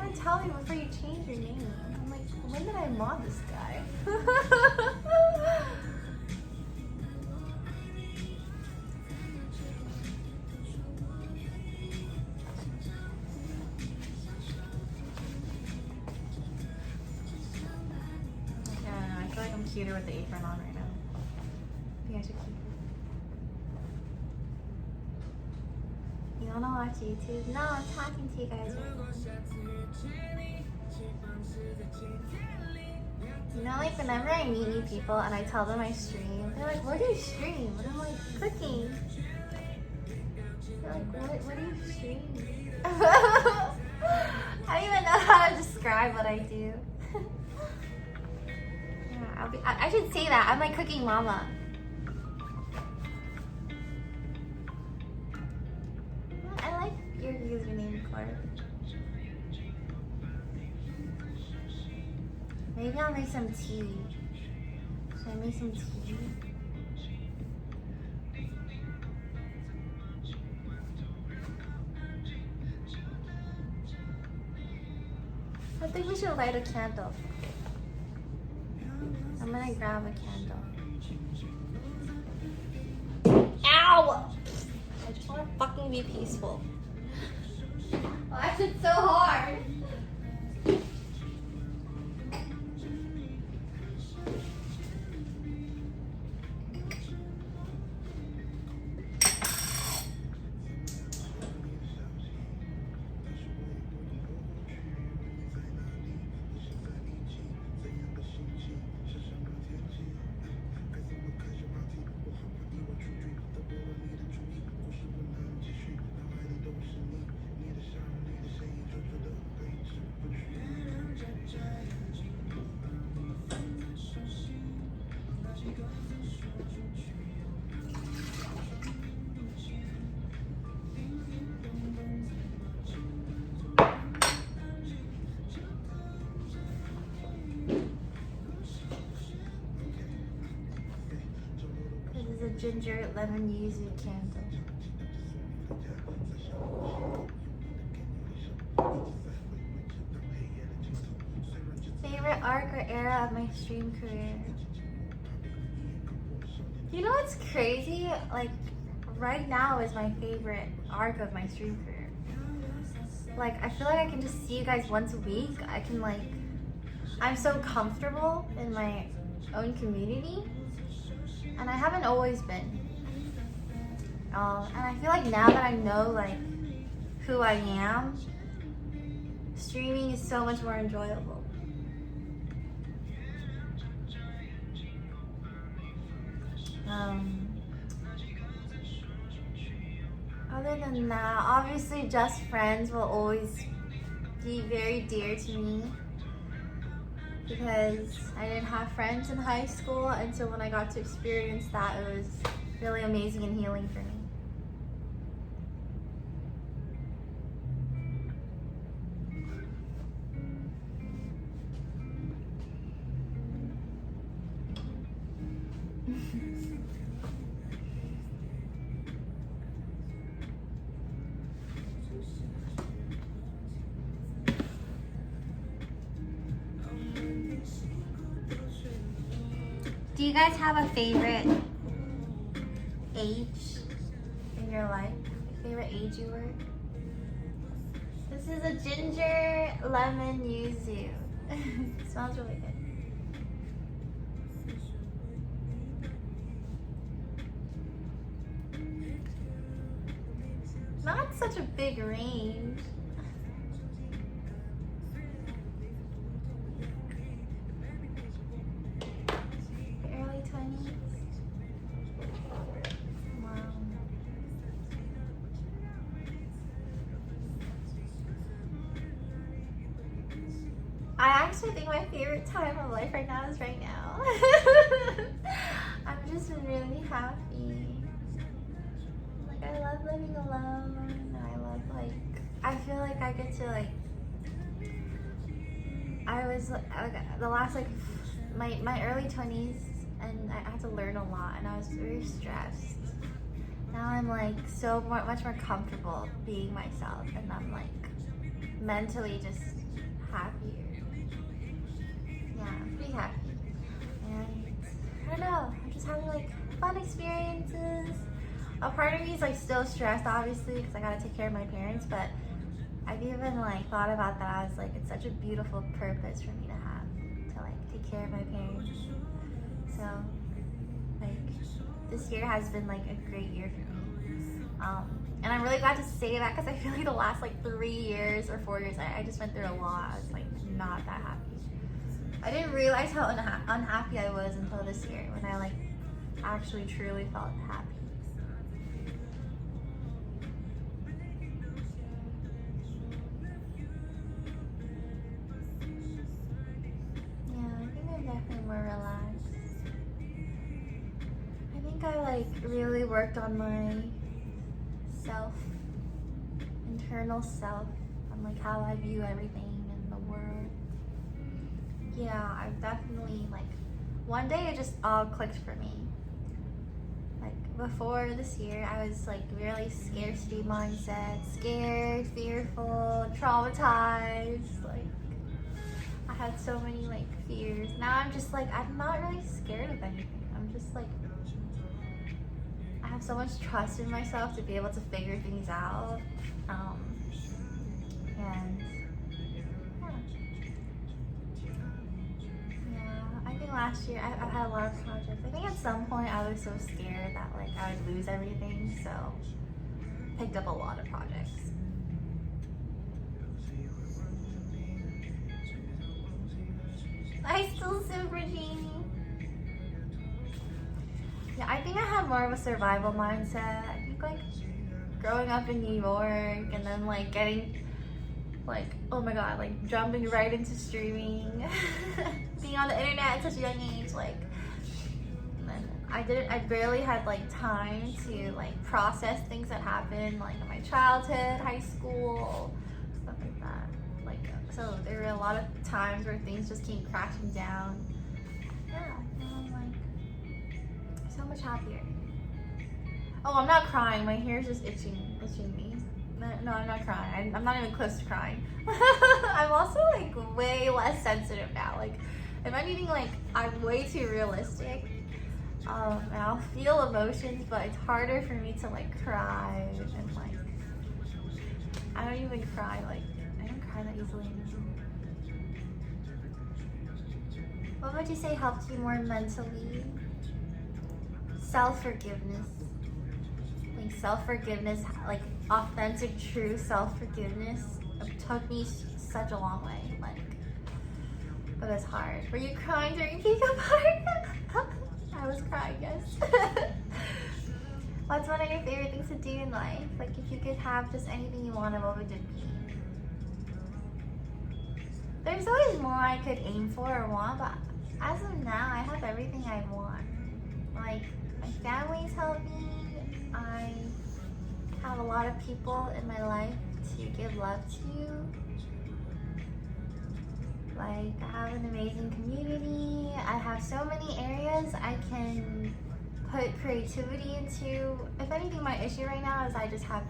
gotta tell me before you change your name. I'm like, when did I mod this guy? I feel like I'm cuter with the apron on right now. I think I should keep it. You wanna watch YouTube? No, I'm talking to you guys right now. You know, like whenever I meet new people and I tell them I stream, they're like, what do you stream? And I'm like, cooking. They're like, what do you stream? I don't even know how to describe what I do. Yeah, I should say that. I'm like cooking mama. I like your username, Clark. Maybe I'll make some tea. Should I make some tea? I think we should light a candle. I'm gonna grab a candle. Ow! I just wanna fucking be peaceful. Why is it so hard? Ginger lemon yuzu candle. Favorite arc or era of my stream career? You know what's crazy? Like, right now is my favorite arc of my stream career. Like, I feel like I can just see you guys once a week. I can like, I'm so comfortable in my own community. And I haven't always been. And I feel like now that I know like who I am, streaming is so much more enjoyable. Other than that, obviously Just Friends will always be very dear to me. Because I didn't have friends in high school, and so when I got to experience that, it was really amazing and healing for me. Do you guys have a favorite age in your life? Favorite age you were? This is a ginger lemon yuzu. It smells really good. Not such a big range. I actually think my favorite time of life right now is right now. I'm just really happy. Like, I love living alone. I love, like, I feel like I get to, like, I was, the last, like, my early 20s, and I had to learn a lot, and I was very stressed. Now I'm, like, much more comfortable being myself, and I'm, like, mentally just happier. Yeah, I'm pretty happy. And I don't know, I'm just having like fun experiences. A part of me is like still stressed, obviously, because I gotta take care of my parents, but I've even like thought about that as like it's such a beautiful purpose for me to have, to like take care of my parents. So like this year has been like a great year for me. And I'm really glad to say that because I feel like the last like 3 years or 4 years, I just went through a lot. I was like not that happy. I didn't realize how unhappy I was until this year when I like actually truly felt happy. Yeah, I think I'm definitely more relaxed. I think I like really worked on my internal self, on like how I view everything in the world. Yeah, I've definitely like, one day it just all clicked for me. Like before this year, I was like really scarcity mindset, scared, fearful, traumatized. Like I had so many like fears. Now I'm just like, I'm not really scared of anything. I'm just like, I have so much trust in myself to be able to figure things out. And yeah, I think last year I've had a lot of projects. I think at some point I was so scared that like I would lose everything, so I picked up a lot of projects. I still super genie. Yeah, I think I have more of a survival mindset. I think like growing up in New York and then like getting like, oh my god, like jumping right into streaming, being on the internet at such a young age, like, and then I barely had like time to like process things that happened like in my childhood, high school, stuff like that. Like, so there were a lot of times where things just came crashing down. Yeah, now I'm like so much happier. Oh, I'm not crying. My hair's just itching me. No, I'm not crying. I'm not even close to crying. I'm also like way less sensitive now. Like, if I'm eating, like, I'm way too realistic. And I'll feel emotions, but it's harder for me to like cry and like, I don't even cry. Like, I don't cry that easily anymore. What would you say helped you more mentally? Self-forgiveness. Like self-forgiveness, like authentic, true self-forgiveness took me such a long way. Like, it was hard. Were you crying during pickup art? I was crying, yes. What's one of your favorite things to do in life? Like, if you could have just anything you wanted, what would it be? There's always more I could aim for or want, but as of now, I have everything I want. Like, my family's healthy. I have a lot of people in my life to give love to. Like, I have an amazing community. I have so many areas I can put creativity into. If anything, my issue right now is I just have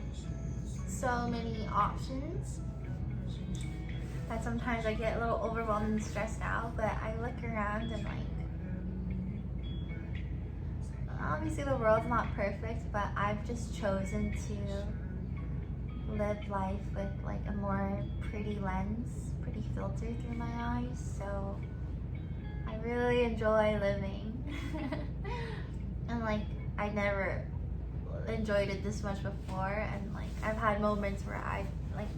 so many options that sometimes I get a little overwhelmed and stressed out, but I look around and like, obviously the world's not perfect, but I've just chosen to live life with like a more pretty lens, pretty filter through my eyes, so I really enjoy living. And like, I never enjoyed it this much before, and like, I've had moments where I, like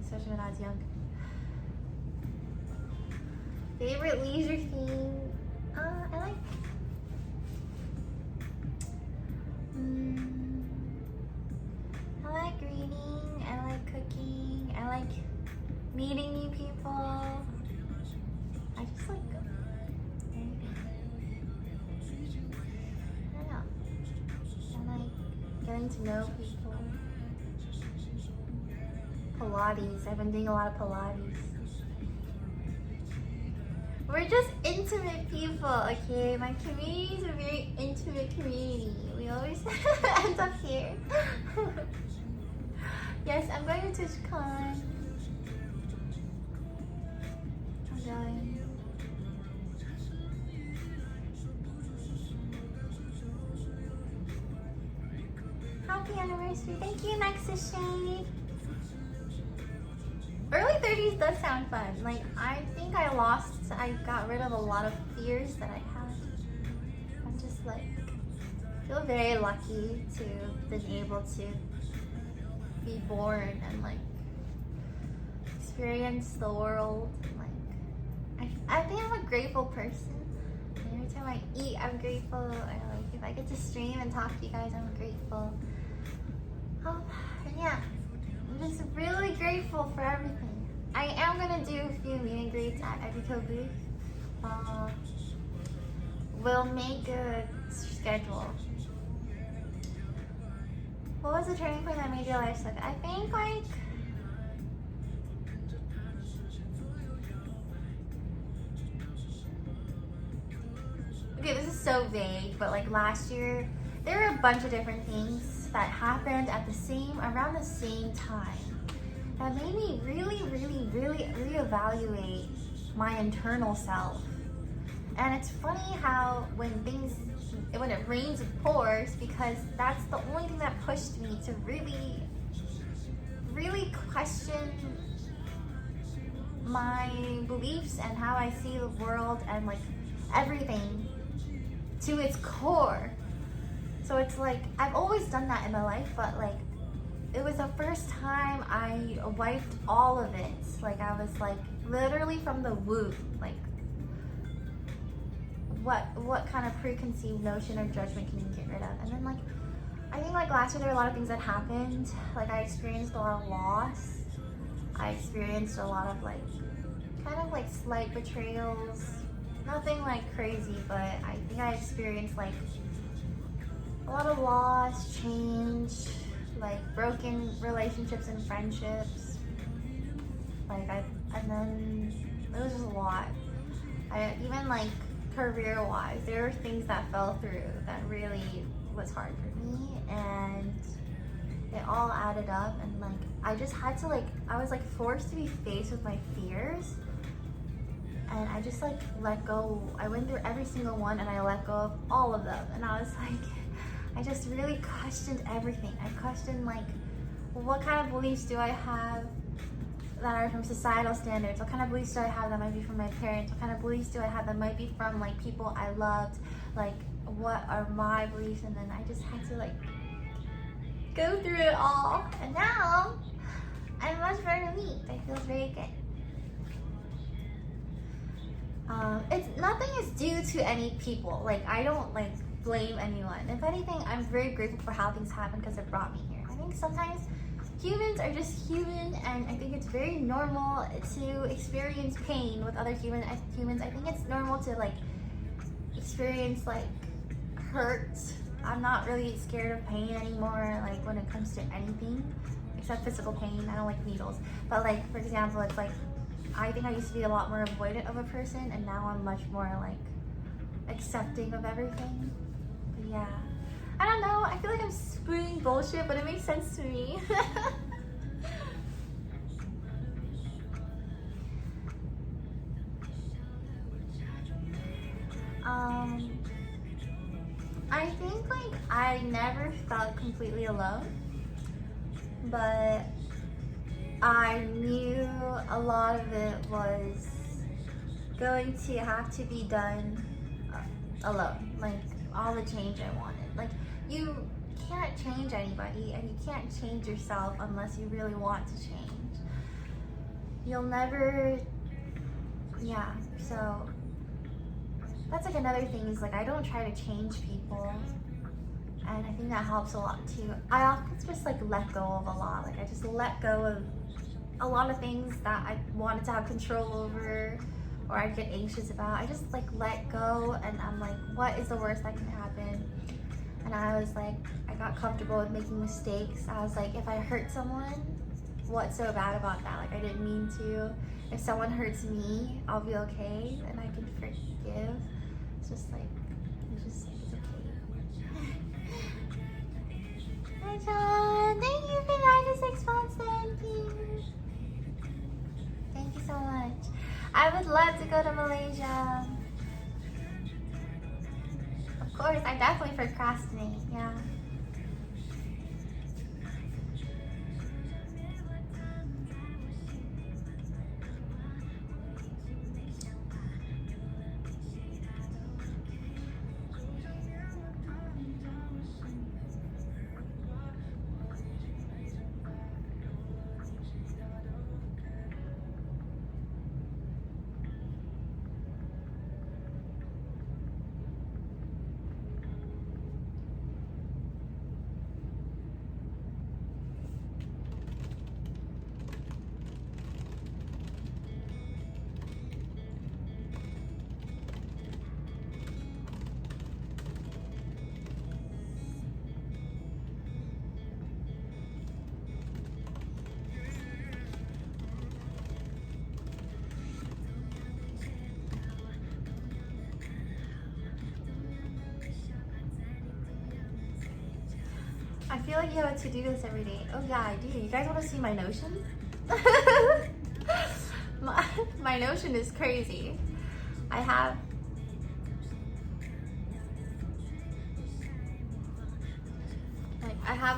especially when I was young. Favorite leisure theme? I like reading, I like cooking, I like meeting new people. I just like anything. I don't know. I like getting to know people. Pilates, I've been doing a lot of Pilates. We're just intimate people, okay? My community is a very intimate community. We always end up here. Yes, I'm going to TwitchCon. street. Thank you, Nexus Shade. Early 30s does sound fun. Like, I think I got rid of a lot of fears that I had. I'm just like, feel very lucky to have been able to be born and like experience the world. Like, I think I'm a grateful person. Every time I eat, I'm grateful. If I get to stream and talk to you guys, I'm grateful. And yeah, I'm just really grateful for everything. I am gonna do a few meet and greets at Epico booth. We'll make a schedule. What was the turning point that made your life suck? I think like okay, this is so vague, but like last year, there were a bunch of different things that happened at around the same time that made me really reevaluate my internal self. And it's funny how when it rains it pours, because that's the only thing that pushed me to really question my beliefs and how I see the world and like everything to its core. So it's like, I've always done that in my life, but like, it was the first time I wiped all of it. Like, I was like, literally from the womb, like, what kind of preconceived notion or judgment can you get rid of? And then like, I think like last year there were a lot of things that happened. Like, I experienced a lot of loss. I experienced a lot of like, kind of like slight betrayals. Nothing like crazy, but I think I experienced like a lot of loss, change, like broken relationships and friendships. And then it was just a lot. Even like career-wise, there were things that fell through that really was hard for me, and it all added up, and like I just had to like, I was like forced to be faced with my fears. And I just like let go. I went through every single one and I let go of all of them. And I was like, I just really questioned everything. I questioned like, what kind of beliefs do I have that are from societal standards? What kind of beliefs do I have that might be from my parents? What kind of beliefs do I have that might be from like people I loved? Like, what are my beliefs? And then I just had to like go through it all. And now I'm much better to me. It feels very good. It's nothing is due to any people. Like, I don't like blame anyone. If anything, I'm very grateful for how things happen because it brought me here. I think sometimes humans are just human, and I think it's very normal to experience pain with other humans. I think it's normal to like experience like hurt. I'm not really scared of pain anymore, like when it comes to anything except physical pain. I don't like needles, but like, for example, it's like, I think I used to be a lot more avoidant of a person, and now I'm much more like accepting of everything. But yeah, I don't know, I feel like I'm spewing bullshit, but it makes sense to me. I think like I never felt completely alone, but I knew a lot of it was going to have to be done alone. Like, all the change I wanted. Like, you can't change anybody, and you can't change yourself unless you really want to change. You'll never, yeah, so that's like another thing is like, I don't try to change people. And I think that helps a lot too. I often just like let go of a lot. Like, I just let go of a lot of things that I wanted to have control over or I'd get anxious about. I just like let go, and I'm like, what is the worst that can happen? And I was like, I got comfortable with making mistakes. I was like, if I hurt someone, what's so bad about that? Like, I didn't mean to. If someone hurts me, I'll be okay, and I can forgive. It's just like, it's okay. Hi John, thank you for 96 months, thank you. Thank you so much. I would love to go to Malaysia. Of course, I definitely procrastinate, yeah. feel like you have a to-do list every day. Oh yeah, I do. You guys want to see my Notion? my Notion is crazy. I have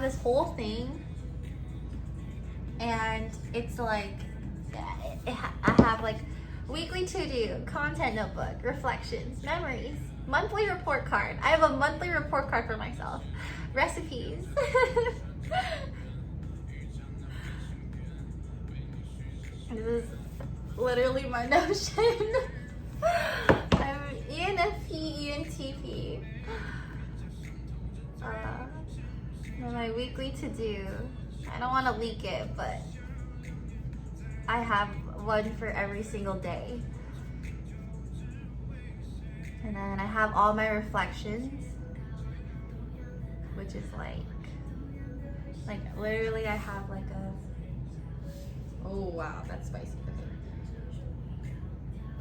this whole thing, and it's like I have like weekly to-do, content notebook, reflections, memories, monthly report card. I have a monthly report card for myself. Recipes. This is literally my Notion. I'm ENFP, ENTP. And my weekly to-do. I don't want to leak it, but I have one for every single day. And then I have all my reflections, which is like literally I have like a, oh wow, that's spicy. Okay.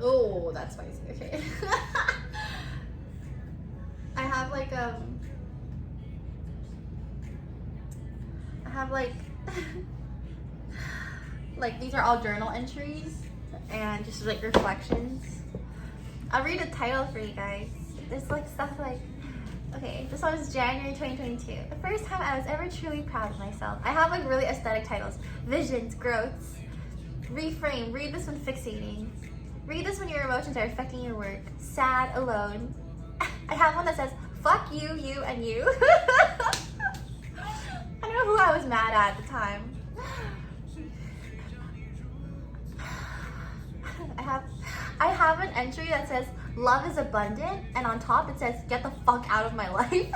Oh, that's spicy. Okay. I have like like these are all journal entries and just like reflections. I'll read a title for you guys. There's like stuff like, okay, this one is January 2022. The first time I was ever truly proud of myself. I have like really aesthetic titles. Visions, growths, reframe, read this when fixating. Read this when your emotions are affecting your work. Sad, alone. I have one that says, fuck you, you, and you. I don't know who I was mad at the time. I have an entry that says, love is abundant, and on top it says, get the fuck out of my life.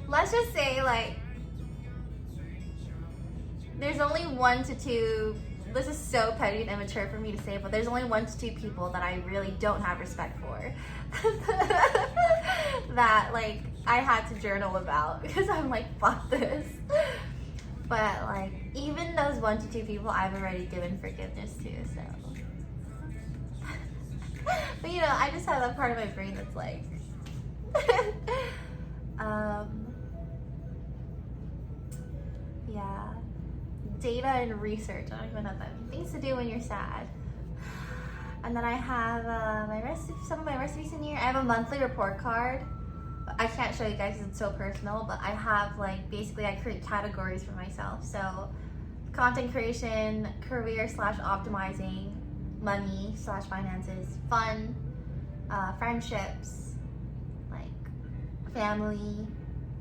Let's just say, like, there's only 1 to 2, this is so petty and immature for me to say, but there's only 1 to 2 people that I really don't have respect for. That, like, I had to journal about, because I'm like, fuck this. But like, even those 1 to 2 people I've already given forgiveness to, so. But you know, I just have that part of my brain that's like, yeah. Data and research, I don't even know that. Things to do when you're sad. And then I have some of my recipes in here. I have a monthly report card. I can't show you guys because it's so personal, but I have like, basically I create categories for myself. So content creation, career/optimizing, money/finances, fun, friendships, like family,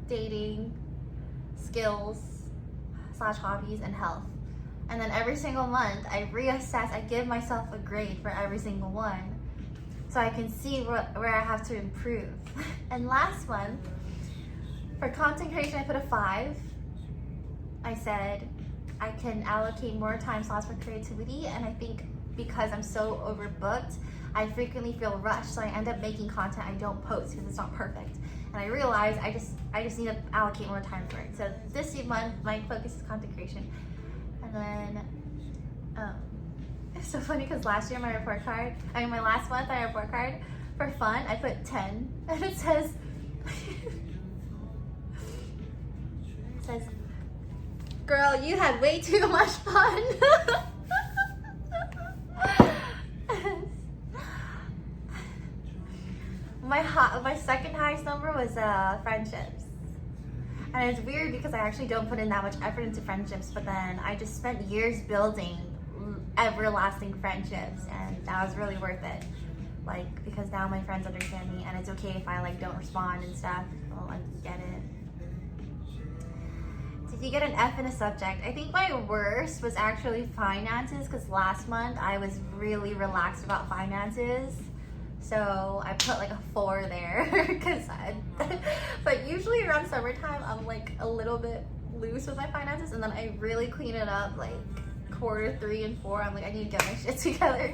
dating, skills/hobbies, and health. And then every single month I reassess, I give myself a grade for every single one, so I can see where I have to improve. And last month, for content creation, I put a 5. I said I can allocate more time slots for creativity, and I think because I'm so overbooked, I frequently feel rushed, so I end up making content I don't post because it's not perfect. And I realized I just need to allocate more time for it. So this month, my focus is content creation. And then, it's so funny because last year my last month my report card, for fun, I put 10, and it says, girl, you had way too much fun. My second highest number was friendships. And it's weird because I actually don't put in that much effort into friendships, but then I just spent years building everlasting friendships, and that was really worth it. Like, because now my friends understand me, and it's okay if I like don't respond and stuff. Well, I get it. So if you get an F in a subject, I think my worst was actually finances, because last month I was really relaxed about finances. So I put like a 4 there, but usually around summertime I'm like a little bit loose with my finances, and then I really clean it up like quarter 3 and 4. I'm like, I need to get my shit together.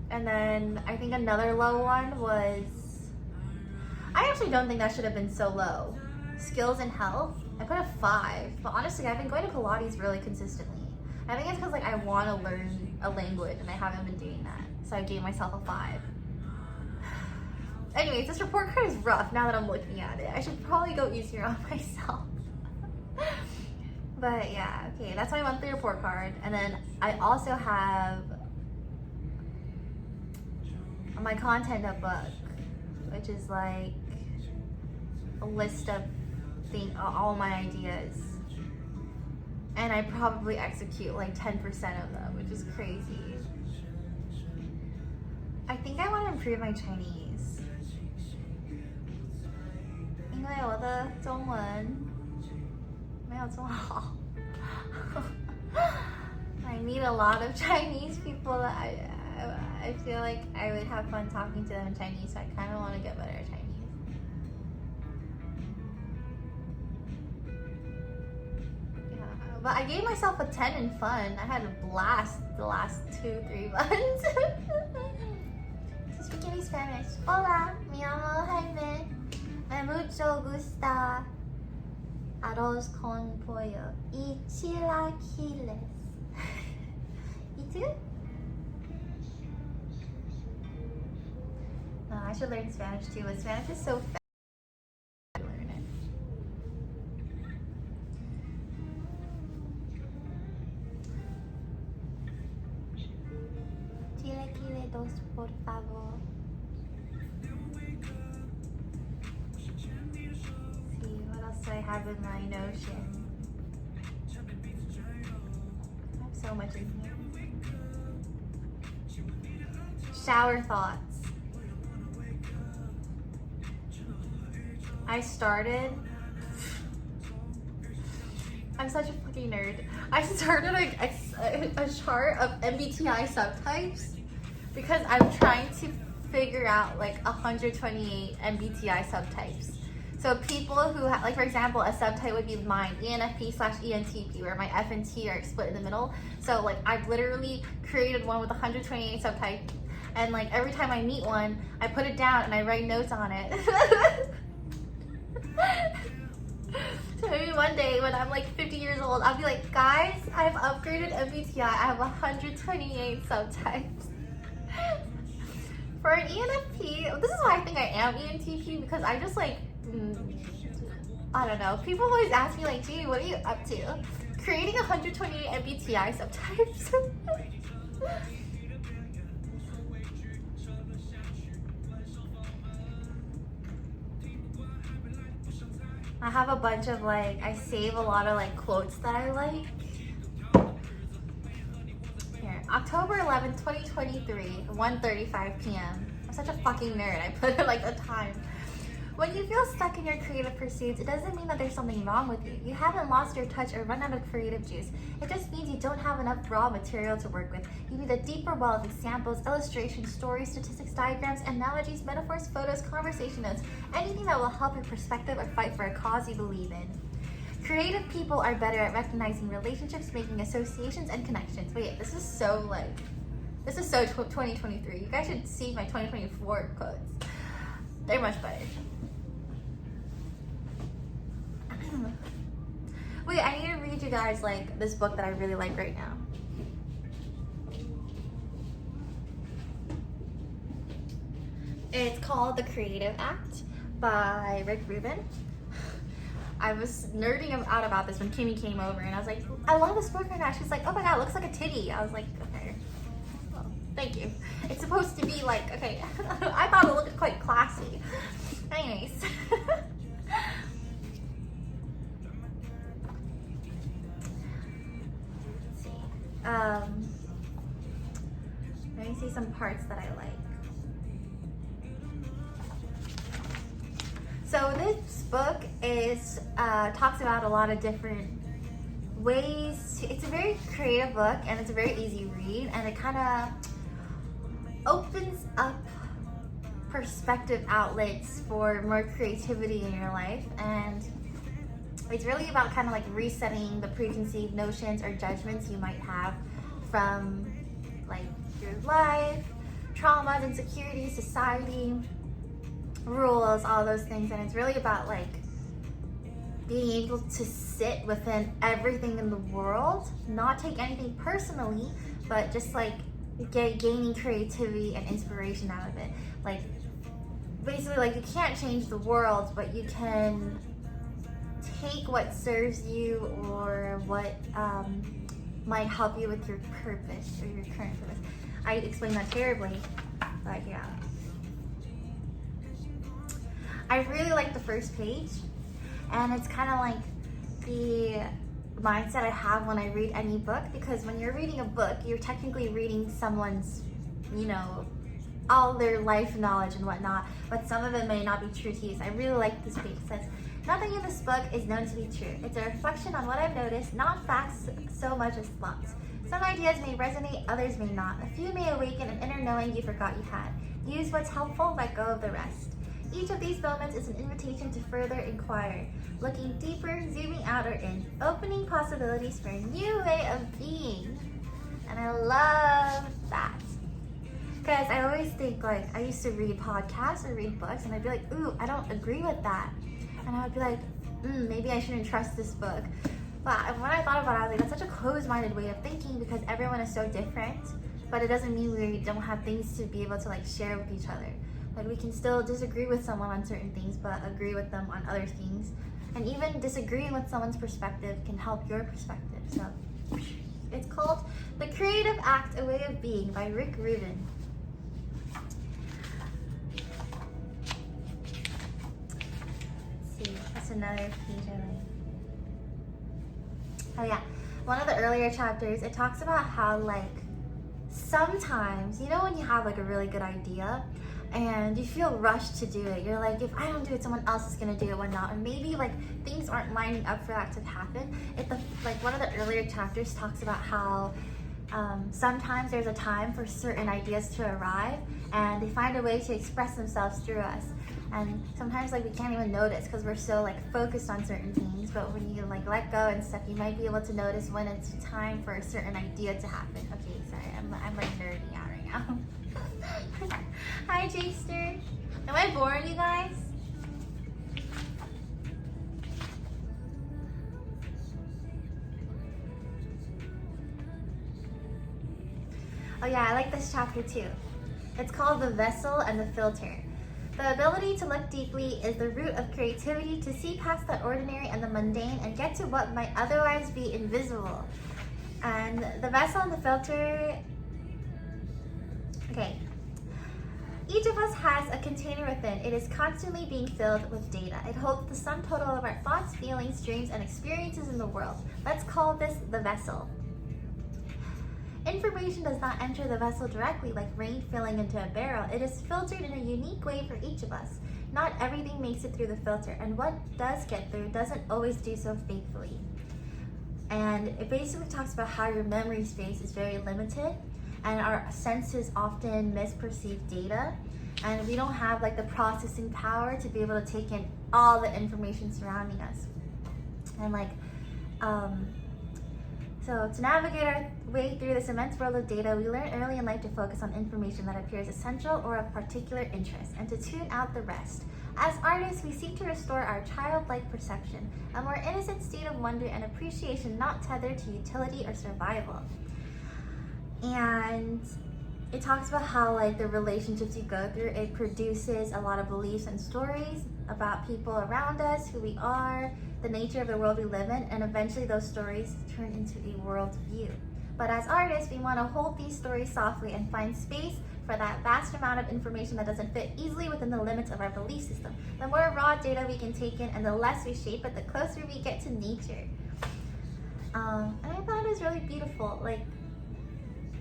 And then I think another low one was, I actually don't think that should have been so low. Skills and health, I put a 5, but honestly I've been going to Pilates really consistently. I think it's because like I want to learn a language and I haven't been doing that. so I gave myself a 5. Anyways, this report card is rough now that I'm looking at it. I should probably go easier on myself. But yeah, okay, that's my monthly report card. And then I also have my content book, which is like a list of all my ideas. And I probably execute like 10% of them, which is crazy. I think I want to improve my Chinese. 因为我的中文没有这么好。I meet a lot of Chinese people that I feel like I would have fun talking to them in Chinese, so I kind of want to get better at Chinese. Yeah, but I gave myself a 10 in fun. I had a blast the last 2-3 months. So speaking Spanish. Hola, me llamo Jaime. Me mucho gusta arroz con pollo y chilaquiles. You too? No, I should learn Spanish too, but Spanish is so fast to learn it. Chilaquiles dos, por favor. See, what else do I have in my Notion? I have so much in here. Shower thoughts. I'm such a fucking nerd. I started a chart of MBTI subtypes because I'm trying to figure out like 128 MBTI subtypes. So people who have, like for example, a subtype would be mine, ENFP/ENTP, where my F and T are split in the middle. So like I've literally created one with 128 subtypes, and like every time I meet one, I put it down and I write notes on it. So maybe one day when I'm like 50 years old, I'll be like, guys, I've upgraded MBTI. I have 128 subtypes. For an ENFP, this is why I think I am ENTP, because I just like, I don't know. People always ask me like, gee, what are you up to? Creating 128 MBTI subtypes. I have a bunch of like, I save a lot of like quotes that I like. Here, October 11th, 2023, 1:35 p.m. I'm such a fucking nerd. I put it like the time. When you feel stuck in your creative pursuits, it doesn't mean that there's something wrong with you. You haven't lost your touch or run out of creative juice. It just means you don't have enough raw material to work with. You need a deeper well of examples, illustrations, stories, statistics, diagrams, analogies, metaphors, photos, conversation notes, anything that will help your perspective or fight for a cause you believe in. Creative people are better at recognizing relationships, making associations, and connections. Wait, this is so 2023. You guys should see my 2024 quotes. They're much better. Wait, I need to read you guys like this book that I really like right now. It's called The Creative Act by Rick Rubin. I was nerding out about this when Kimmy came over, and I was like, I love this book right now. She's like, oh my god, it looks like a titty. I was like, okay, well, thank you. It's supposed to be like, okay, I thought it looked quite classy. Anyways. Let's see. Let me see some parts that I like. So this book is talks about a lot of different ways. It's a very creative book, and it's a very easy read, and it kind of opens up perspective outlets for more creativity in your life. And it's really about kind of like resetting the preconceived notions or judgments you might have from like your life, traumas, insecurities, society, rules, all those things. And it's really about like being able to sit within everything in the world, not take anything personally, but just like gaining creativity and inspiration out of it. Like, basically, like, you can't change the world, but you can take what serves you or what might help you with your purpose or your current purpose. I explained that terribly, but yeah. I really like the first page, and it's kind of like the mindset I have when I read any book, because when you're reading a book, you're technically reading someone's, you know, all their life knowledge and whatnot, but some of it may not be true to you. So I really like this page. It says, nothing in this book is known to be true. It's a reflection on what I've noticed, not facts so much as thoughts. Some ideas may resonate, others may not. A few may awaken an inner knowing you forgot you had. Use what's helpful, let go of the rest. Each of these moments is an invitation to further inquire, looking deeper, zooming out or in, opening possibilities for a new way of being. And I love that. Because I always think, like, I used to read podcasts or read books, and I'd be like, ooh, I don't agree with that. And I would be like, maybe I shouldn't trust this book. But when I thought about it, I was like, that's such a closed-minded way of thinking, because everyone is so different. But it doesn't mean we don't have things to be able to, like, share with each other. Like, we can still disagree with someone on certain things, but agree with them on other things. And even disagreeing with someone's perspective can help your perspective. So, it's called The Creative Act, A Way of Being by Rick Rubin. That's another page I like. Oh yeah, one of the earlier chapters, it talks about how, like, sometimes, you know, when you have like a really good idea and you feel rushed to do it, you're like, if I don't do it, someone else is gonna do it, whatnot, or maybe like things aren't lining up for that to happen. Like one of the earlier chapters talks about how sometimes there's a time for certain ideas to arrive, and they find a way to express themselves through us. And sometimes, like, we can't even notice because we're so, like, focused on certain things. But when you, like, let go and stuff, you might be able to notice when it's time for a certain idea to happen. Okay, sorry, I'm like nerding out right now. Hi, Jaster. Am I boring, you guys? Oh yeah, I like this chapter too. It's called The Vessel and the Filter. The ability to look deeply is the root of creativity, to see past the ordinary and the mundane and get to what might otherwise be invisible. And the vessel and the filter, okay. Each of us has a container within. It is constantly being filled with data. It holds the sum total of our thoughts, feelings, dreams, and experiences in the world. Let's call this the vessel. Information does not enter the vessel directly like rain filling into a barrel. It is filtered in a unique way for each of us. Not everything makes it through the filter, and what does get through doesn't always do so faithfully. And it basically talks about how your memory space is very limited, and our senses often misperceive data, and we don't have like the processing power to be able to take in all the information surrounding us. And like, so to navigate our way through this immense world of data, we learn early in life to focus on information that appears essential or of particular interest, and to tune out the rest. As artists, we seek to restore our childlike perception, a more innocent state of wonder and appreciation not tethered to utility or survival. And it talks about how like the relationships you go through, it produces a lot of beliefs and stories about people around us, who we are, the nature of the world we live in, and eventually those stories turn into a world view. But as artists, we want to hold these stories softly and find space for that vast amount of information that doesn't fit easily within the limits of our belief system. The more raw data we can take in and the less we shape it, the closer we get to nature. And I thought it was really beautiful. Like,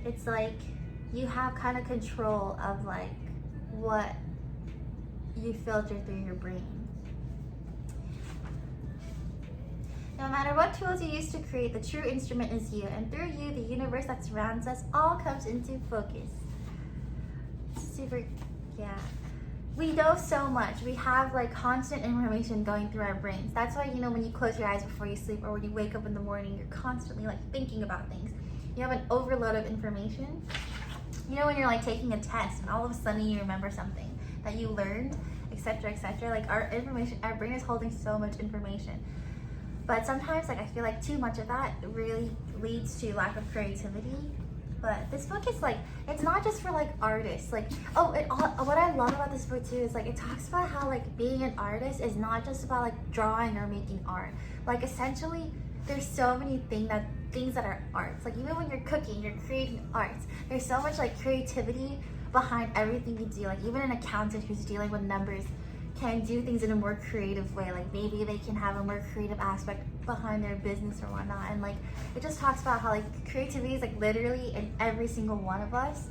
it's like you have kind of control of like what you filter through your brain. No matter what tools you use to create, the true instrument is you, and through you, the universe that surrounds us all comes into focus. Super, yeah. We know so much. We have like constant information going through our brains. That's why, you know, when you close your eyes before you sleep or when you wake up in the morning, you're constantly like thinking about things. You have an overload of information. You know, when you're like taking a test and all of a sudden you remember something that you learned, etc., etc. Like our brain is holding so much information. But sometimes, like, I feel like too much of that really leads to lack of creativity. but this book is like, it's not just for like artists. Like, what I love about this book too is like, it talks about how like being an artist is not just about like drawing or making art. Like essentially, there's so many things that are arts. Like even when you're cooking, you're creating arts. There's so much like creativity behind everything you do. Like even an accountant who's dealing with numbers can do things in a more creative way. Like maybe they can have a more creative aspect behind their business or whatnot. And like it just talks about how like creativity is like literally in every single one of us.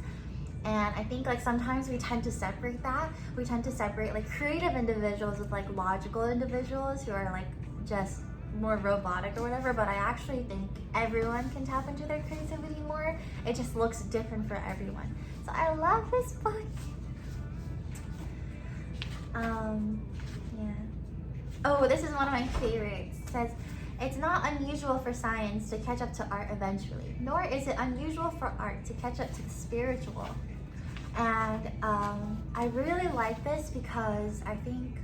And I think like sometimes we tend to separate that. We tend to separate like creative individuals with like logical individuals who are like just more robotic or whatever. But I actually think everyone can tap into their creativity more. It just looks different for everyone. So I love this book. Yeah. Oh, this is one of my favorites. It says, it's not unusual for science to catch up to art eventually, nor is it unusual for art to catch up to the spiritual. And I really like this because I think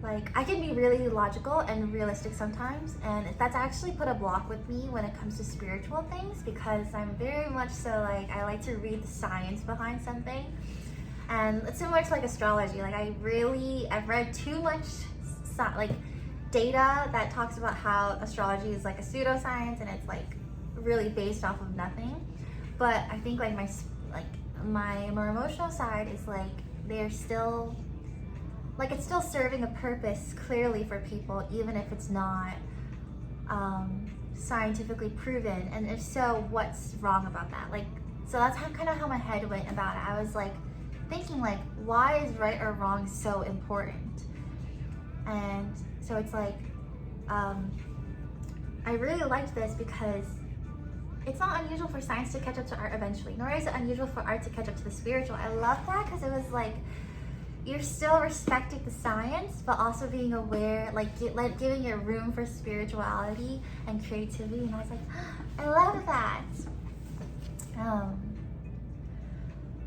like I can be really logical and realistic sometimes, and that's actually put a block with me when it comes to spiritual things, because I'm very much so like I like to read the science behind something. And it's similar to like astrology. Like I've read too much like data that talks about how astrology is like a pseudoscience and it's like really based off of nothing. But I think like my more emotional side is like they're still like it's still serving a purpose clearly for people, even if it's not scientifically proven. And if so, what's wrong about that? Like, so that's kind of how my head went about it. I was like thinking like, why is right or wrong so important? And so it's like I really liked this because it's not unusual for science to catch up to art eventually, nor is it unusual for art to catch up to the spiritual. I love that because it was like you're still respecting the science, but also being aware, like giving it room for spirituality and creativity. And I was like, I love that.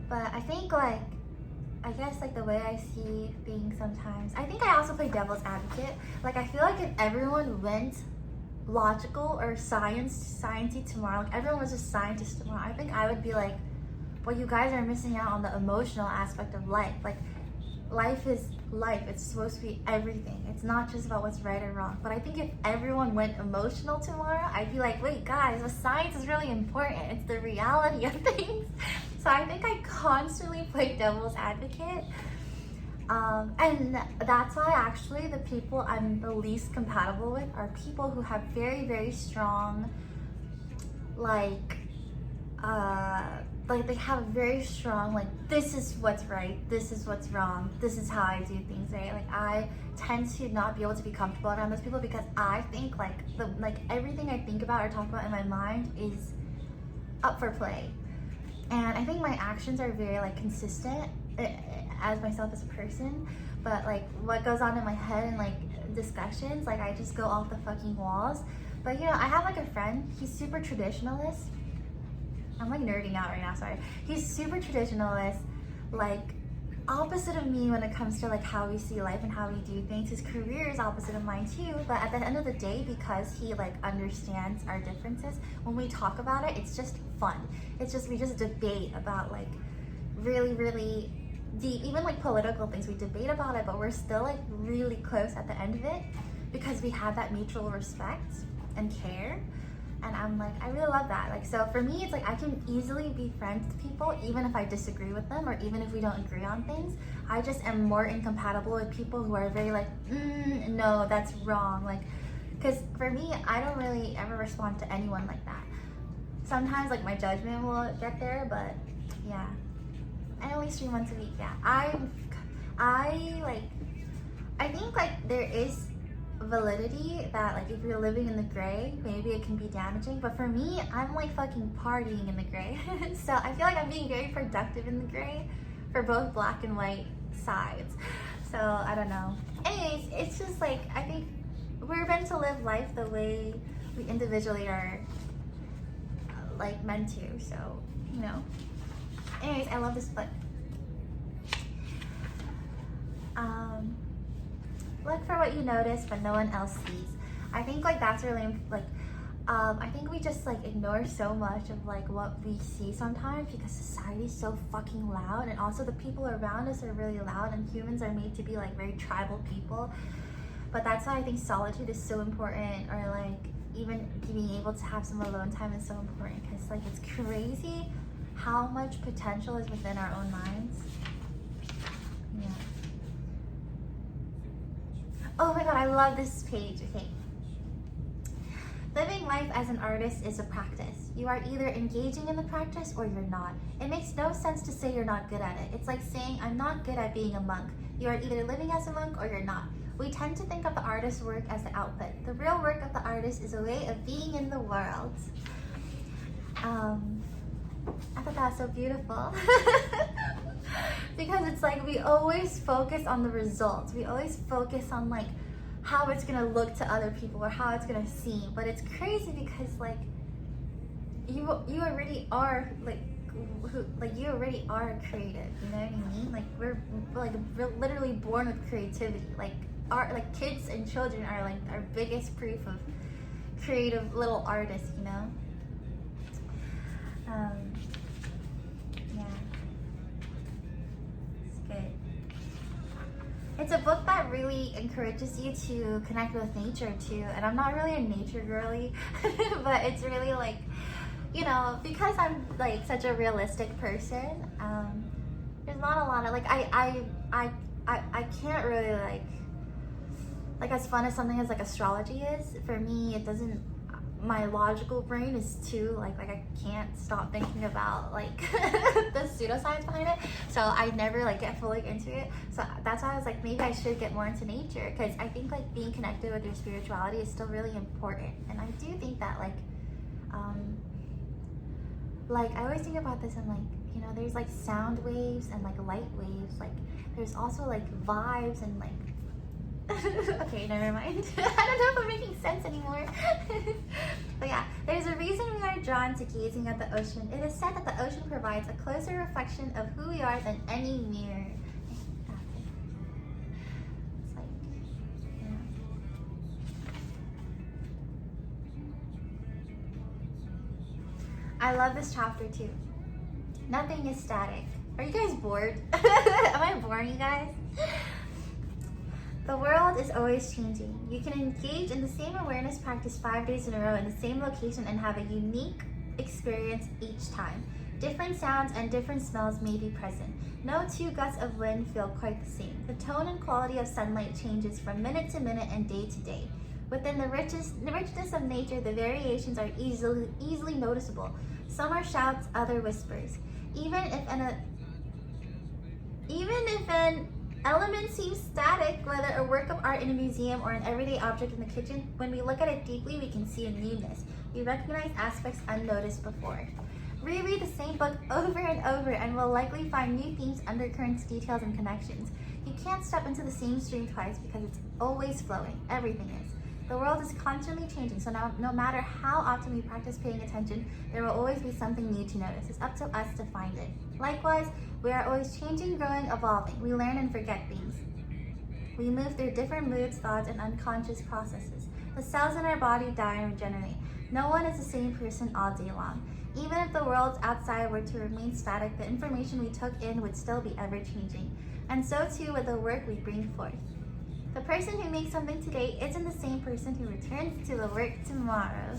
But I think like, I guess like the way I see things sometimes, I think I also play devil's advocate. Like I feel like if everyone went logical or sciencey tomorrow, like everyone was just scientists tomorrow, I think I would be like, well, you guys are missing out on the emotional aspect of life. Like life is life. It's supposed to be everything. It's not just about what's right or wrong. But I think if everyone went emotional tomorrow, I'd be like, wait guys, the science is really important. It's the reality of things. So I think I constantly play devil's advocate. And that's why actually the people I'm the least compatible with are people who have very, very strong, like they have very strong, like, this is what's right, this is what's wrong, this is how I do things, right? Like I tend to not be able to be comfortable around those people because I think like everything I think about or talk about in my mind is up for play. And I think my actions are very like consistent as myself as a person, but like what goes on in my head and like discussions, like I just go off the fucking walls. But you know, I have like a friend, he's super traditionalist. I'm like nerding out right now, sorry. He's super traditionalist, like opposite of me when it comes to like how we see life and how we do things. His career is opposite of mine too, but at the end of the day, because he like understands our differences, when we talk about it, it's just fun. It's just, we just debate about like really, really deep, even like political things. We debate about it, but we're still like really close at the end of it because we have that mutual respect and care. And I'm like, I really love that. Like, so for me, it's like I can easily be friends with people even if I disagree with them or even if we don't agree on things. I just am more incompatible with people who are very like, no, that's wrong. Like, because for me, I don't really ever respond to anyone like that. Sometimes like my judgment will get there, but yeah. I only stream once a week, yeah. I think like there is validity that like if you're living in the gray, maybe it can be damaging, but for me, I'm like fucking partying in the gray. So I feel like I'm being very productive in the gray for both black and white sides. So I don't know. Anyways, it's just like, I think we're meant to live life the way we individually are like meant to, so you know. Anyways, I love this book. Look for what you notice but no one else sees. I think like that's really like I think we just like ignore so much of like what we see sometimes because society is so fucking loud, and also the people around us are really loud, and humans are made to be like very tribal people. But that's why I think solitude is so important, or like even being able to have some alone time is so important, because like it's crazy how much potential is within our own minds. Yeah. Oh my god, I love this page. Okay. Living life as an artist is a practice. You are either engaging in the practice or you're not. It makes no sense to say you're not good at it. It's like saying, I'm not good at being a monk. You are either living as a monk or you're not. We tend to think of the artist's work as the output. The real work of the artist is a way of being in the world. I thought that was so beautiful. Because it's like we always focus on the results. We always focus on like how it's gonna look to other people or how it's gonna seem. But it's crazy because like you already are you already are creative. You know what I mean? Like we're literally born with creativity. Like kids and children are like our biggest proof of creative little artists. You know. Yeah. It's good. It's a book that really encourages you to connect with nature too. And I'm not really a nature girly, but it's really like, you know, because I'm like such a realistic person, there's not a lot of like I can't really like as fun as something as like astrology is, for me it doesn't, my logical brain is too like I can't stop thinking about like the pseudoscience behind it, so I never like get fully into it. So that's why I was like, maybe I should get more into nature, because I think like being connected with your spirituality is still really important. And I do think that like I always think about this, and like, you know, there's like sound waves and like light waves, like there's also like vibes and like okay, never mind. I don't know if I'm making sense anymore. But yeah, there's a reason we are drawn to gazing at the ocean. It is said that the ocean provides a closer reflection of who we are than any mirror. It's like, yeah. I love this chapter too. Nothing is static. Are you guys bored? Am I boring you guys? The world is always changing. You can engage in the same awareness practice 5 days in a row in the same location and have a unique experience each time. Different sounds and different smells may be present. No two gusts of wind feel quite the same. The tone and quality of sunlight changes from minute to minute and day to day. Within the richness of nature, the variations are easily noticeable. Some are shouts, other whispers. Even if an element seems static, whether a work of art in a museum or an everyday object in the kitchen, when we look at it deeply, we can see a newness. We recognize aspects unnoticed before. Reread the same book over and over and will likely find new themes, undercurrents, details, and connections. You can't step into the same stream twice because it's always flowing. Everything is. The world is constantly changing, so now, no matter how often we practice paying attention, there will always be something new to notice. It's up to us to find it. Likewise, we are always changing, growing, evolving. We learn and forget things. We move through different moods, thoughts, and unconscious processes. The cells in our body die and regenerate. No one is the same person all day long. Even if the world outside were to remain static, the information we took in would still be ever-changing. And so too with the work we bring forth. The person who makes something today isn't the same person who returns to the work tomorrow.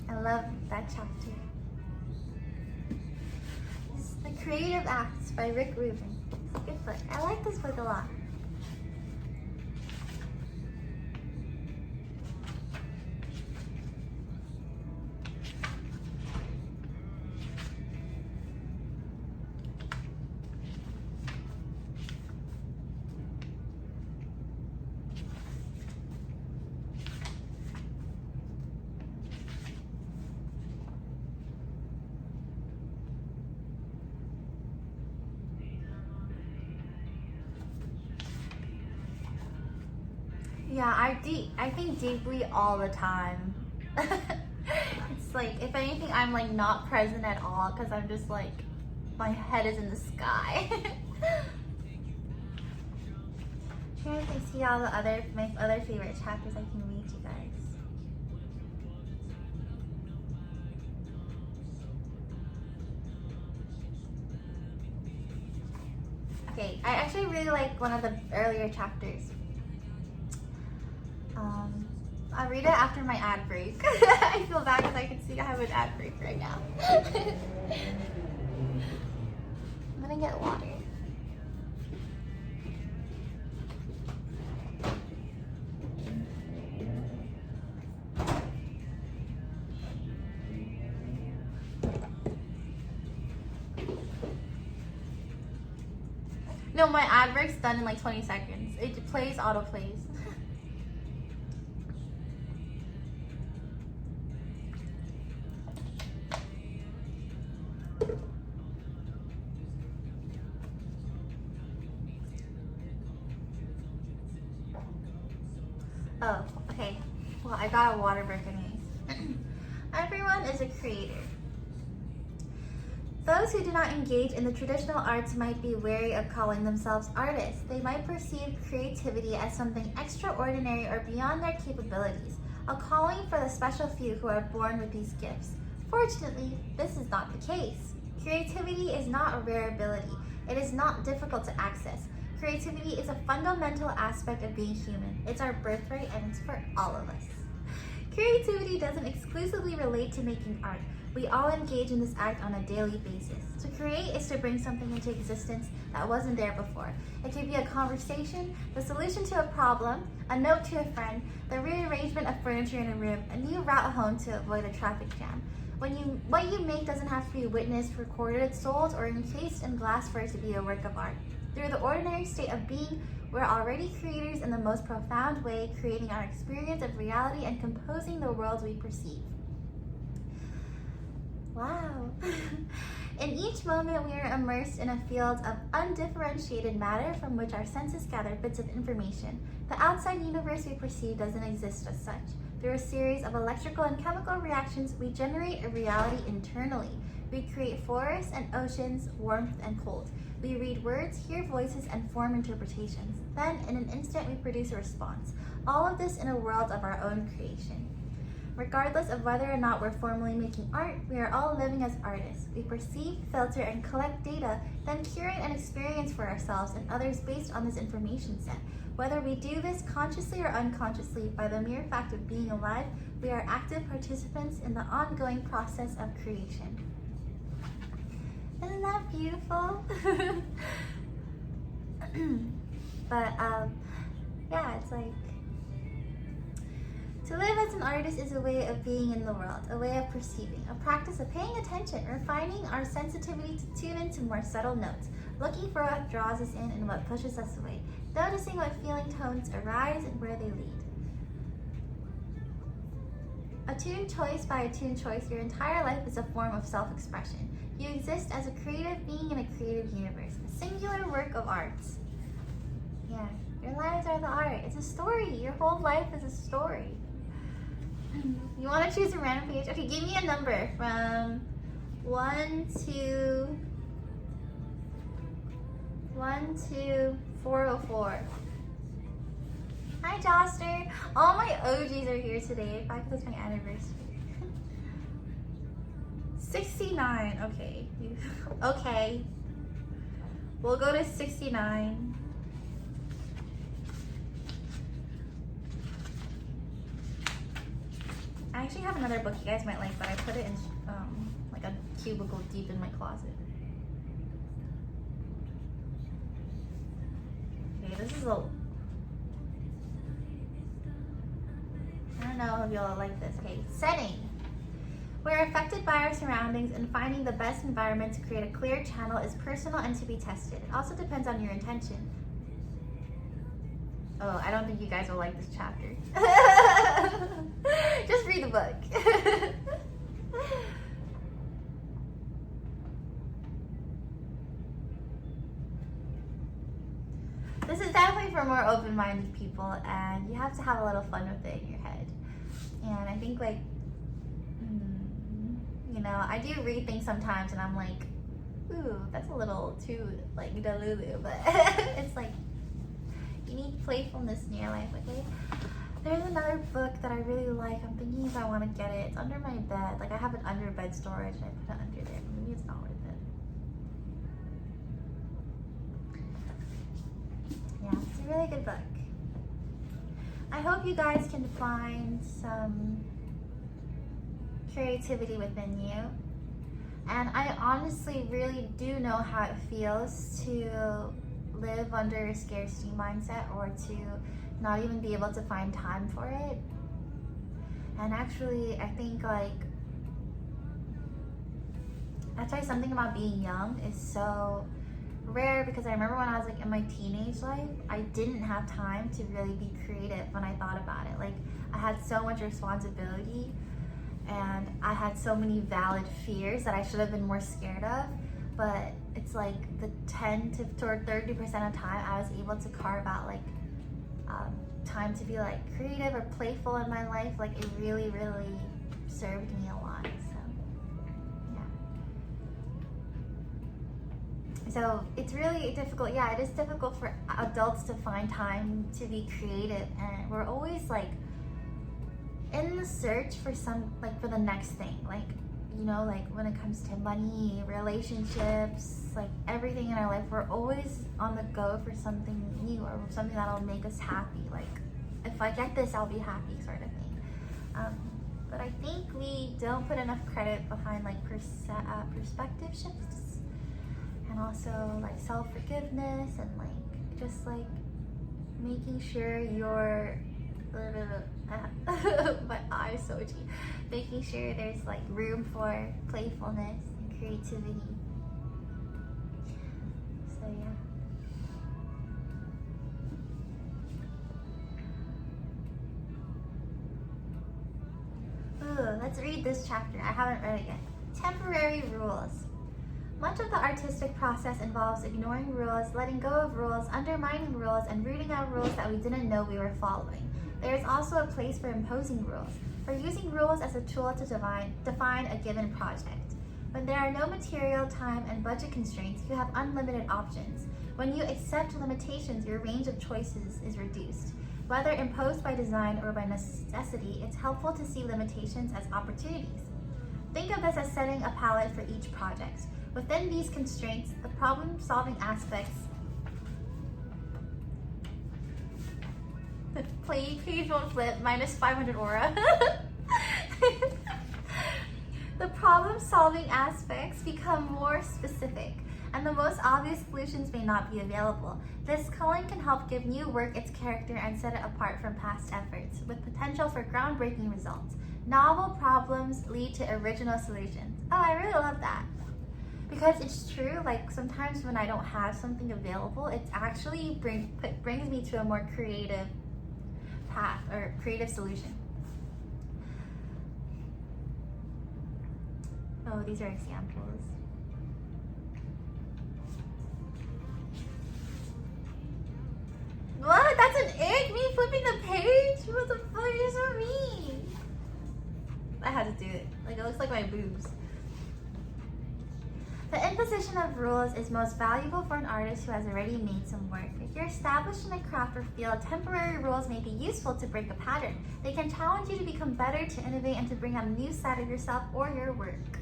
I love that chapter. This is The Creative Acts by Rick Rubin. It's a good book. I like this book a lot. Yeah, I think deeply all the time. It's like, if anything, I'm like not present at all because I'm just like, my head is in the sky. Trying to see all my other favorite chapters I can read you guys. Okay, I actually really like one of the earlier chapters. I'll read it after my ad break. I feel bad because I can see I have an ad break right now. I'm gonna get water. No, my ad break's done in like 20 seconds. It plays, auto plays. Oh, okay. Well, I got a water break anyways. Everyone is a creator. Those who do not engage in the traditional arts might be wary of calling themselves artists. They might perceive creativity as something extraordinary or beyond their capabilities, a calling for the special few who are born with these gifts. Fortunately, this is not the case. Creativity is not a rare ability. It is not difficult to access. Creativity is a fundamental aspect of being human. It's our birthright and it's for all of us. Creativity doesn't exclusively relate to making art. We all engage in this act on a daily basis. To create is to bring something into existence that wasn't there before. It could be a conversation, the solution to a problem, a note to a friend, the rearrangement of furniture in a room, a new route home to avoid a traffic jam. What you make doesn't have to be witnessed, recorded, sold, or encased in glass for it to be a work of art. Through the ordinary state of being, we're already creators in the most profound way, creating our experience of reality and composing the worlds we perceive. Wow. In each moment, we are immersed in a field of undifferentiated matter from which our senses gather bits of information. The outside universe we perceive doesn't exist as such. Through a series of electrical and chemical reactions, we generate a reality internally. We create forests and oceans, warmth and cold. We read words, hear voices, and form interpretations. Then, in an instant, we produce a response. All of this in a world of our own creation. Regardless of whether or not we're formally making art, we are all living as artists. We perceive, filter, and collect data, then curate an experience for ourselves and others based on this information set. Whether we do this consciously or unconsciously, by the mere fact of being alive, we are active participants in the ongoing process of creation. Isn't that beautiful? But yeah, it's like, to live as an artist is a way of being in the world, a way of perceiving, a practice of paying attention, refining our sensitivity to tune into more subtle notes, looking for what draws us in and what pushes us away, noticing what feeling tones arise and where they lead. A tuned choice by a tuned choice, your entire life is a form of self-expression. You exist as a creative being in a creative universe, a singular work of art. Yeah, your lives are the art. It's a story. Your whole life is a story. You want to choose a random page? Okay, give me a number from 1 to 404. Hi, Joster. All my OGs are here today. In fact, it's my anniversary. 69. Okay. Okay. We'll go to 69. I actually have another book you guys might like, but I put it in like a cubicle deep in my closet. Okay, this is a... I don't know if y'all like this. Okay, setting. We're affected by our surroundings, and finding the best environment to create a clear channel is personal and to be tested. It also depends on your intention. Oh, I don't think you guys will like this chapter. Just read the book. This is definitely for more open-minded people, and you have to have a little fun with it in your head. And I think, like, you know, I do read things sometimes and I'm like, ooh, that's a little too, like, delulu, but it's like, you need playfulness in your life, okay? There's another book that I really like. I'm thinking if I want to get it. It's under my bed. Like, I have an under bed storage and I put it under there. Maybe it's not worth a really good book. I hope you guys can find some creativity within you. And I honestly really do know how it feels to live under a scarcity mindset, or to not even be able to find time for it. And actually, I think like, that's why something about being young is so rare, because I remember when I was like in my teenage life, I didn't have time to really be creative when I thought about it. Like, I had so much responsibility, and I had so many valid fears that I should have been more scared of. But it's like the 10 to 30% of time I was able to carve out like time to be like creative or playful in my life. Like, it really, really served me a lot. So it's really difficult. Yeah, it is difficult for adults to find time to be creative, and we're always like in the search for for the next thing. Like, you know, like when it comes to money, relationships, like everything in our life, we're always on the go for something new or something that'll make us happy. Like, if I get this, I'll be happy, sort of thing. But I think we don't put enough credit behind like perspective shifts, and also like self-forgiveness, and like just like making sure you're my eyes so itchy. Making sure there's like room for playfulness and creativity. So yeah. Ooh, let's read this chapter. I haven't read it yet. Temporary rules. Much of the artistic process involves ignoring rules, letting go of rules, undermining rules, and rooting out rules that we didn't know we were following. There is also a place for imposing rules, for using rules as a tool to define a given project. When there are no material, time, and budget constraints, you have unlimited options. When you accept limitations, your range of choices is reduced. Whether imposed by design or by necessity, it's helpful to see limitations as opportunities. Think of this as setting a palette for each project. Within these constraints, the problem-solving aspects page won't flip, minus 500 aura. The problem-solving aspects become more specific, and the most obvious solutions may not be available. This culling can help give new work its character and set it apart from past efforts, with potential for groundbreaking results. Novel problems lead to original solutions. Oh, I really love that. Because it's true, like sometimes when I don't have something available, it actually brings me to a more creative path or creative solution. Oh, these are examples. What? That's an ick? Me flipping the page? What the fuck? You're so mean. I had to do it. Like, it looks like my boobs. The imposition of rules is most valuable for an artist who has already made some work. If you're established in a craft or field, temporary rules may be useful to break a pattern. They can challenge you to become better, to innovate, and to bring out a new side of yourself or your work.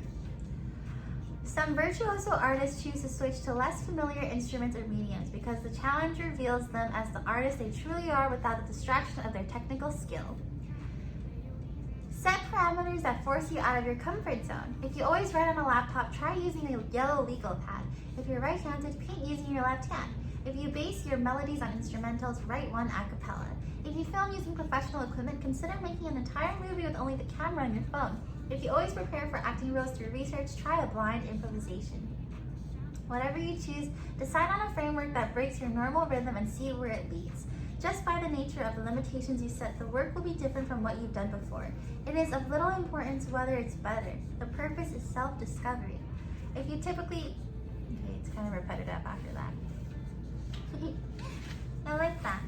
Some virtuoso artists choose to switch to less familiar instruments or mediums because the challenge reveals them as the artists they truly are without the distraction of their technical skill. Set parameters that force you out of your comfort zone. If you always write on a laptop, try using a yellow legal pad. If you're right-handed, paint using your left hand. If you base your melodies on instrumentals, write one a cappella. If you film using professional equipment, consider making an entire movie with only the camera on your phone. If you always prepare for acting roles through research, try a blind improvisation. Whatever you choose, decide on a framework that breaks your normal rhythm and see where it leads. Just by the nature of the limitations you set, the work will be different from what you've done before. It is of little importance whether it's better. The purpose is self-discovery. If you typically... Okay, it's kind of repetitive after that. I like that.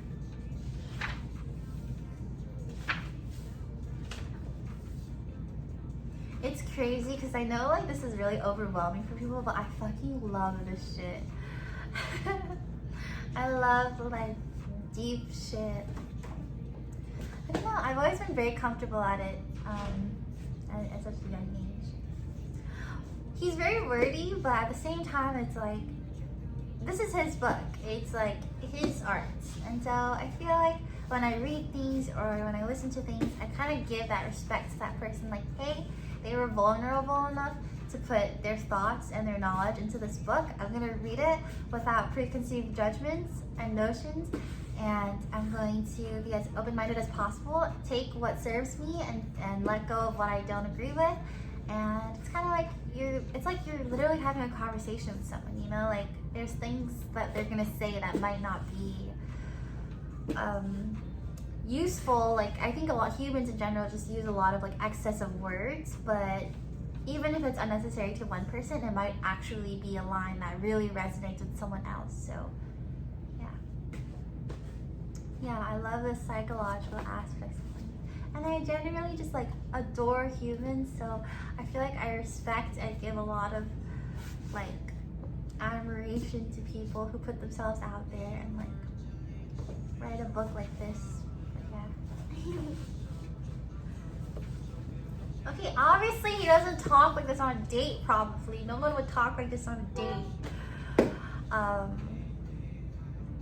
It's crazy because I know like this is really overwhelming for people, but I fucking love this shit. I love like deep shit. I don't know, I've always been very comfortable at it at such a young age. He's very wordy, but at the same time it's like this is his book. It's like his art. And so I feel like when I read things or when I listen to things, I kind of give that respect to that person. Like, hey, they were vulnerable enough to put their thoughts and their knowledge into this book. I'm going to read it without preconceived judgments and notions. And I'm going to be as open-minded as possible, take what serves me and let go of what I don't agree with. And it's kind of like it's like you're literally having a conversation with someone, you know? Like, there's things that they're gonna say that might not be useful. Like, I think humans in general just use a lot of like excessive words, but even if it's unnecessary to one person, it might actually be a line that really resonates with someone else. So yeah, I love the psychological aspects of things. And I generally just like adore humans, so I feel like I respect and give a lot of like admiration to people who put themselves out there and like write a book like this. But yeah. Okay, obviously he doesn't talk like this on a date, probably. No one would talk like this on a date.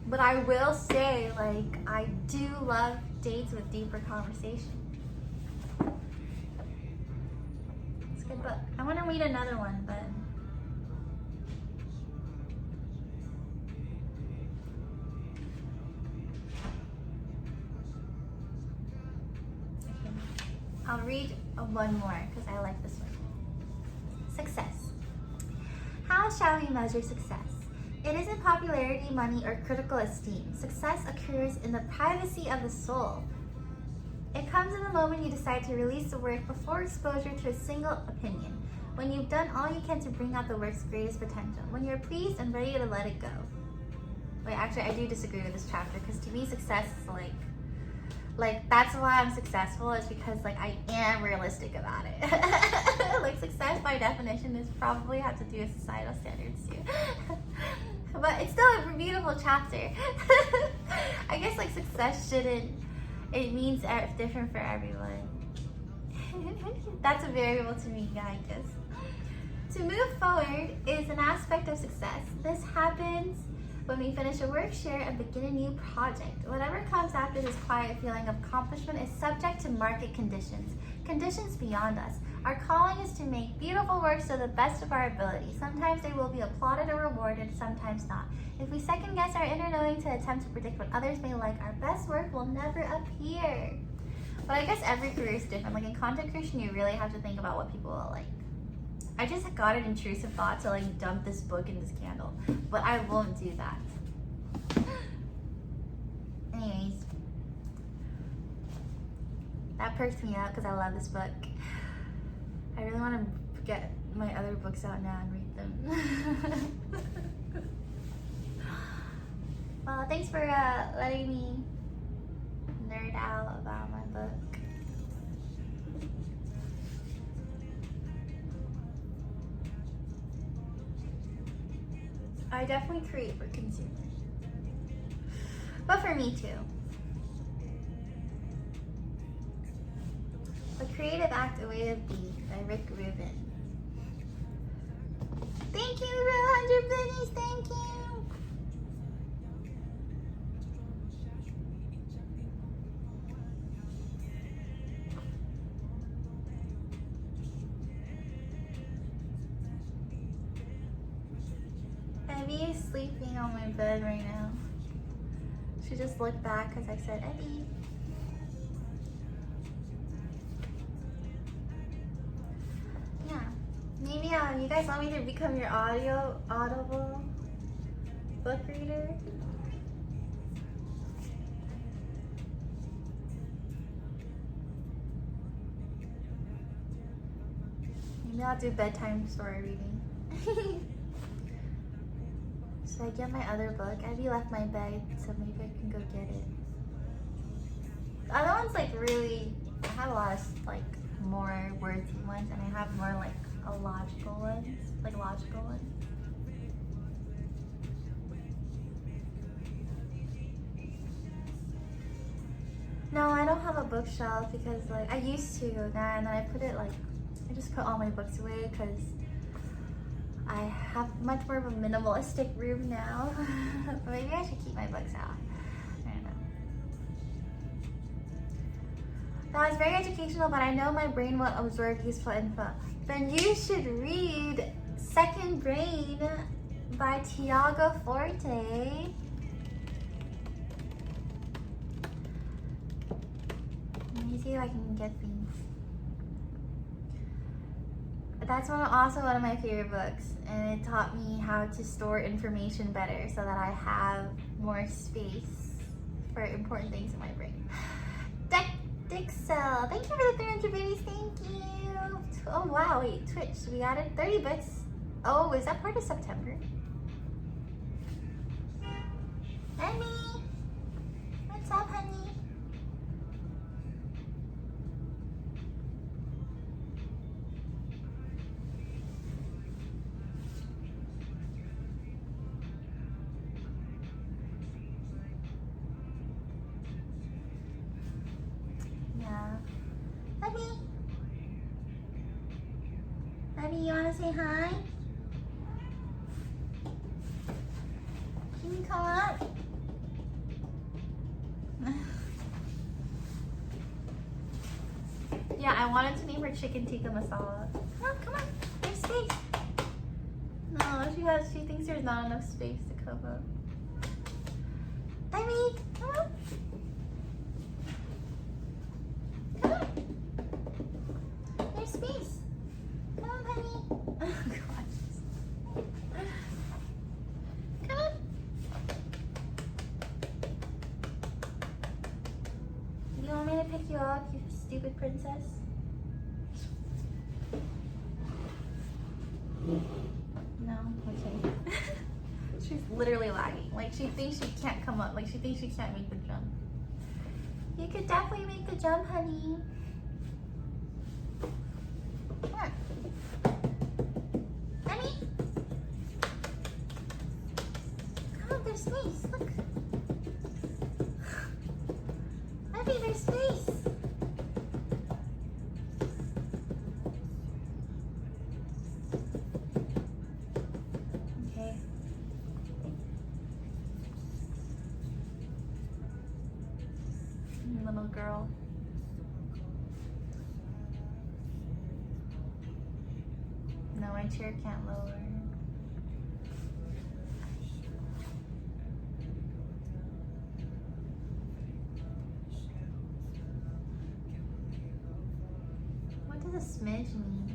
But I will say, like, I do love dates with deeper conversation. It's a good book. I want to read another one, but I'll read one more because I like this one. Success. How shall we measure success? It isn't popularity, money, or critical esteem. Success occurs in the privacy of the soul. It comes in the moment you decide to release the work before exposure to a single opinion. When you've done all you can to bring out the work's greatest potential. When you're pleased and ready to let it go. Wait, actually, I do disagree with this chapter because to me, success is like that's why I'm successful, is because like I am realistic about it. Like, success by definition is probably have to do with societal standards too. But it's still a beautiful chapter. I guess like success shouldn't, it means different for everyone. That's a variable to me, I guess. To move forward is an aspect of success. This happens when we finish a work share and begin a new project. Whatever comes after this quiet feeling of accomplishment is subject to market conditions beyond us. Our calling is to make beautiful works to the best of our ability. Sometimes they will be applauded or rewarded, sometimes not. If we second guess our inner knowing to attempt to predict what others may like, our best work will never appear. But I guess every career is different. Like in content creation, you really have to think about what people will like. I just got an intrusive thought to like dump this book in this candle, but I won't do that. Anyways, that perks me up because I love this book. I really want to get my other books out now and read them. Well, thanks for letting me nerd out about my book. I definitely create for consumers, but for me too. A Creative Act, A Way of Being by Rick Rubin. Thank you for 100 pennies, thank you. Abby is sleeping on my bed right now. She just looked back because I said, Abby. Maybe you guys want me to become your audible book reader? Maybe I'll do bedtime story reading. Should I get my other book? Abby left my bed, so maybe I can go get it. The other one's like really, I have a lot of like more wordsy ones, and I have more like logical ones. No, I don't have a bookshelf because like I used to, and then I put it like, I just put all my books away because I have much more of a minimalistic room now. Maybe I should keep my books out. I don't know. That was very educational, but I know my brain won't absorb useful info. Then you should read Second Brain by Tiago Forte. Let me see if I can get things. That's also one of my favorite books, and it taught me how to store information better so that I have more space for important things in my brain. Dixel, thank you for the 300 babies, thank you. Oh wow, wait, Twitch, we added 30 bits. Oh, is that part of September? Emmy, what's up, honey? Abby, you wanna say hi? Can you come up? Yeah, I wanted to name her Chicken Tikka Masala. Come on, there's space. No, she thinks there's not enough space to come up. Abby, come on. Come on. There's space. Come on, honey. Oh, gosh. Come on. You want me to pick you up, you stupid princess? No? Okay. She's literally lagging. Like, she thinks she can't come up. Like, she thinks she can't make the jump. You could definitely make the jump, honey. Come on. Emmy? Come on, there's space. Look. Emmy, there's space. Okay. Little girl. No, my chair can't lower. What does a smidge mean?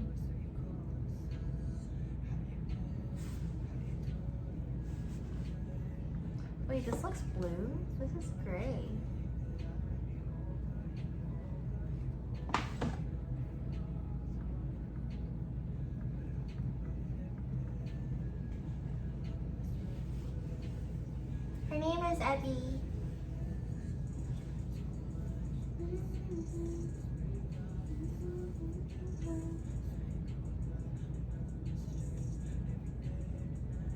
Wait, this looks blue? This is gray. Her name is Abby.